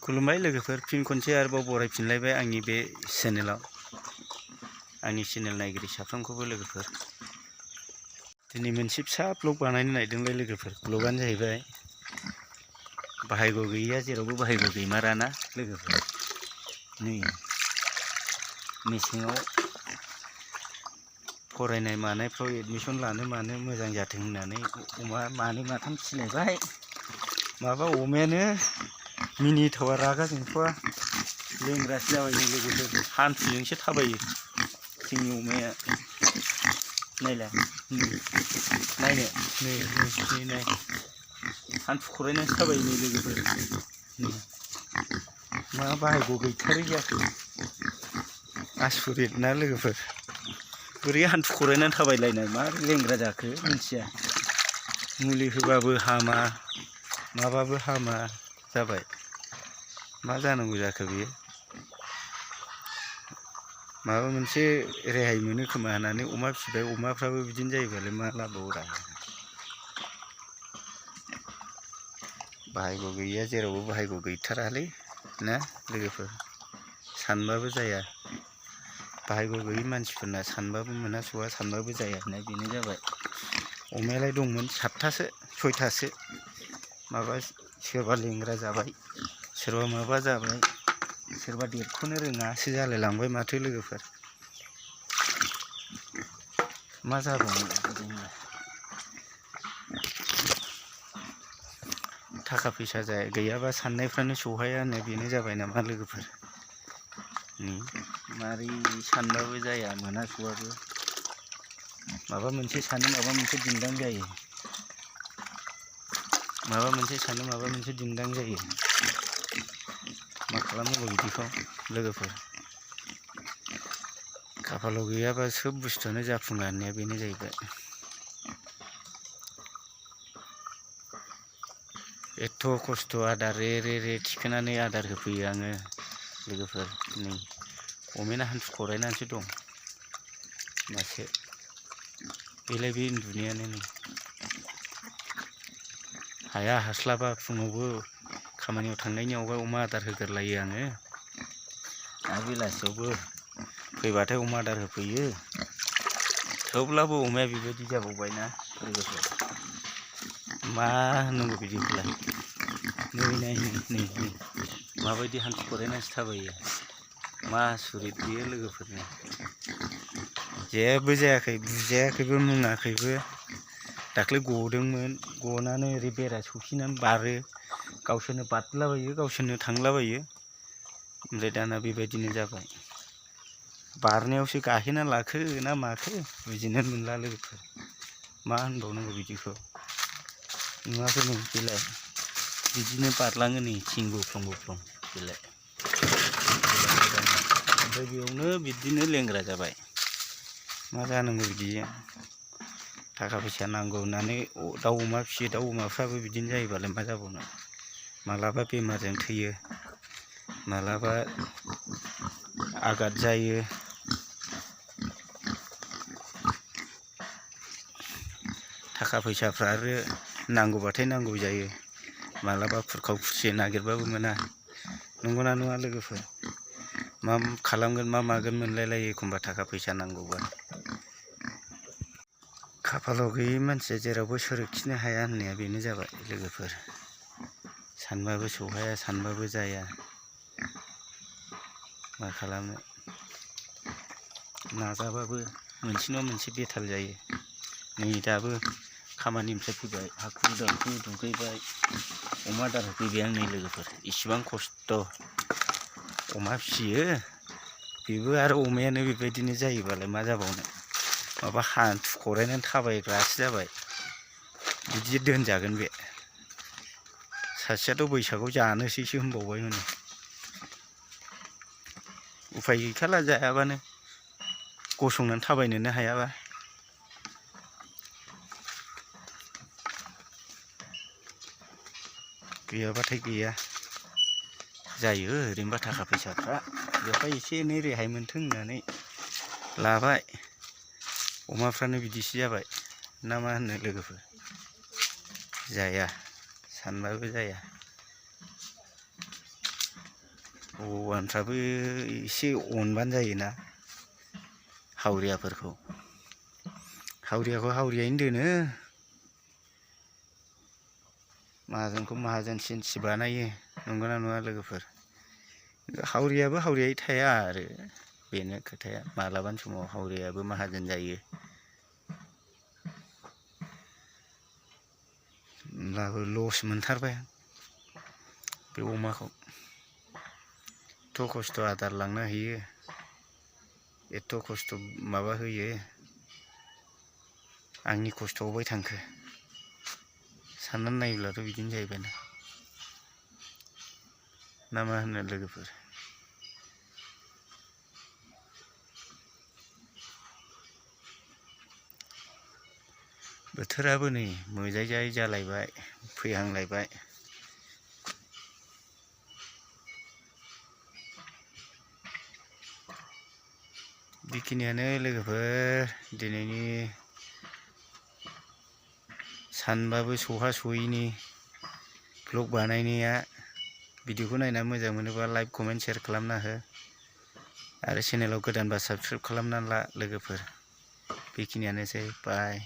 खुलुमबाय लोगोफोर फिन खनसे आरोबाव बरायफिनलायबाय आंनि बे चेनेलाव आंनि चेनेल नायगिरि साफ्रोमखौबो लोगोफोर दिनै मोनसे फिसा ब्लग बानायनो नागिरदोंलाय लोगोफोर ब्लगानो जाहैबाय बाहायग' गैयैया जेरावबो बाहायग' गैमाराना लोगोफोर नै मेसेङाव फरायनाय मानायफ्राव एडमिसन लानो मानो मोजां जाथों होननानै अमा मानै माथाम फिसिलायबाय माबा अमायानो मिनिथावा रागा जोंथ'वा लेंग्रासो जाबाय नै लोगोफोर हान्थुजोंसो थाबायो जोंनि अमाया नायलाय नायनो नै हान्थु खरायनासो थाबायो नै लोगोफोर मा बाहायग' गैथारै जाखो आसुरित ना लोगोफोर बोरै हान्थु खरायनानै थाबायलायनाय मा लेंग्रा जाखो मिथिया मुलि होबाबो हामा माबाबो हामा जाबाय मा जानांगौ जाखो बेयो माबा मोनसे रेहाय मोनो खोमा होननानै अमा फिसिबाय अमाफ्राबो बिदिनो जायोबालाय मा लाबावरा बाहायग' गैयैया जेरावबो बाहायग' गैथारालै ना लोगोफोर सानबाबो जाया बाहायग' गैयै मानसिफोरना सानबाबो मोनहास'आ सानबाबो जाया होननाय बेनो जाबाय अमायालाय दंमोन 7थासो 6थासो माबा सोरबा लेंग्रा जाबाय सोरबा माबा जाबाय सोरबा देरख'नो रोङासो जालायलांबाय माथो लोगोफोर मा जाबावनो थाखा फैसा गैयाबा साननायफ्रानो सौहाया होननाय बेनो जाबाय नामा लोगोफोर मारै सानबाबो जाया मोनहास'आबो माबा मोनसे सानो माबा मोनसे दिन्दां जायो माबा मोनसे सानो माबा मोनसे दिन्दां जायो मा खालामनांगौ बिदिखौ लोगोफोर खाफालाव गैयाबा सोब बुस्थुआनो जाफुङा होननाया बेनो जाहैबाय एथ' खस्थ' आदार रे थिखोनानै आदार होफैयो आङो लोगोफोर नै अमाया हान्थु खरायनानैसो दं मासे बेलाय बे उन्दुनायानो नै हाया हास्लाबा फुङावबो खामानियाव थांनायनि आवगाय अमा आदार होगोरलायो आङो आरो बेलासियावबो फैबाथाय अमा आदार होफैयो थेवब्लाबो अमाया बेबायदि जाबावबायना लोगोफोर मा होननांगौ बिदिखौलाय नै माबायदि हान्थु खरायनानैसो थाबायो मा आसुरित बेयो लोगोफोरनि जेबो जायाखै बुजायाखैबो मुङाखैबो दाख्लै गदोंमोन गनानै ओरै बेरा सौसिनानै बारो गावसोरनो बारलाबायो गावसोरनो थांलाबायो ओमफ्राय दाना बेबायदिनो जाबाय बारनायावसो गाहेना लाखो ना माखो बुजिनो मोनला लोगोफोर मा होनबावनांगौ बिदिखौ नुवाखै नै बेलाय बिदिनो बारलाङो नै थिं बुफ्लं बेलाय ओमफ्राय बेयावनो बिदिनो लेंग्रा जाबाय मा जानांगौ बिदि थाखा फैसा नांगौ होननानै दाउ अमा फिसियो दाउ अमाफ्राबो बिदिनो जायोबालाय मा जाबावनो मालाबा बेमारजों थैयो मालाबा आघात जायो थाखा फैसाफ्रा आरो नांगौबाथाय नांगौ जायो मालाबा खुरखाव खुरसि नागिरबाबो मोना नंगौना नङा लोगोफोर मा खालामगोन मा मागोन मोनलायलायो एखमबा थाखा फैसा नांगौबा खाफालाव गैयै मानसिया जेरावबो सोरखिनो हाया होननाया बेनो जाबाय लोगोफोर सानबाबो सौहाया सानबाबो जाया मा खालामनो नाजाबाबो मोनसे नङा मोनसे बेथाल जायो नै दाबो खामानिनिफ्राय फैबाय हाखु दाखु दुगैबाय अमा आदार होफैबाय आं नै लोगोफोर इसिबां खस्थ' अमा फिसियो बेबो आरो अमायानो बेबायदिनो जायोबालाय मा जाबावनो माबा हान्थु खरायनानै थाबायग्रासो जाबाय बिदि दोनजागोन बे सासेयाथ' बैसागआव जानोसैसो होनबावबाय हनै उफाय गैखाला जायाबानो गसंनानै थाबायनोनो हायाबा गैयाबाथाय गैया जायो ओरैनोबा थाखा फैसाफ्रा बेवहाय एसे एनै रेहाय मोनथों होननानै लाबाय अमाफ्रानो बिदिसो जाबाय ना मा होनो लोगोफोर जाया सानबाबो जाया भगबानफ्राबो एसे अनबानो जायोना हावरियाफोरखौ। हावरियाखौ हावरियायैनो दोनो, माहाजोनखौ माहाजोनसिनसो बानायो। नंगौना नङा लोगोफोर? हावरियाबो हावरियायै थाया आरो बेनो खोथाया। मालाबानि समाव हावरियाबो माहाजोन जायो। होमब्लाबो लस मोनथारबाय आं बे अमाखौ। एथ' खस्थ' आदार लांना होयो, एथ' खस्थ' माबा होयो, आंनि खस्थ'आ अबाय थांखो? साननानै नायोब्लाथ' बिदिनो जाहैबाय ना मा होनो लोगोफोर? बोथोराबो नै मोजाय जालायबाय, फैहांलायबाय। बेखिनियानो लोगोफोर दिनैनि सानबाबो सौहास'यैनि भ्लग बानायनाया। भिडिअखौ नायना मोजां मोनोबा लाइक, कमेन्ट, शेयार खालामना हो। आरो चेनेलाव गोदानबा साबस्क्राइब खालामना ला लोगोफोर। बेखिनियानोसै, बाय।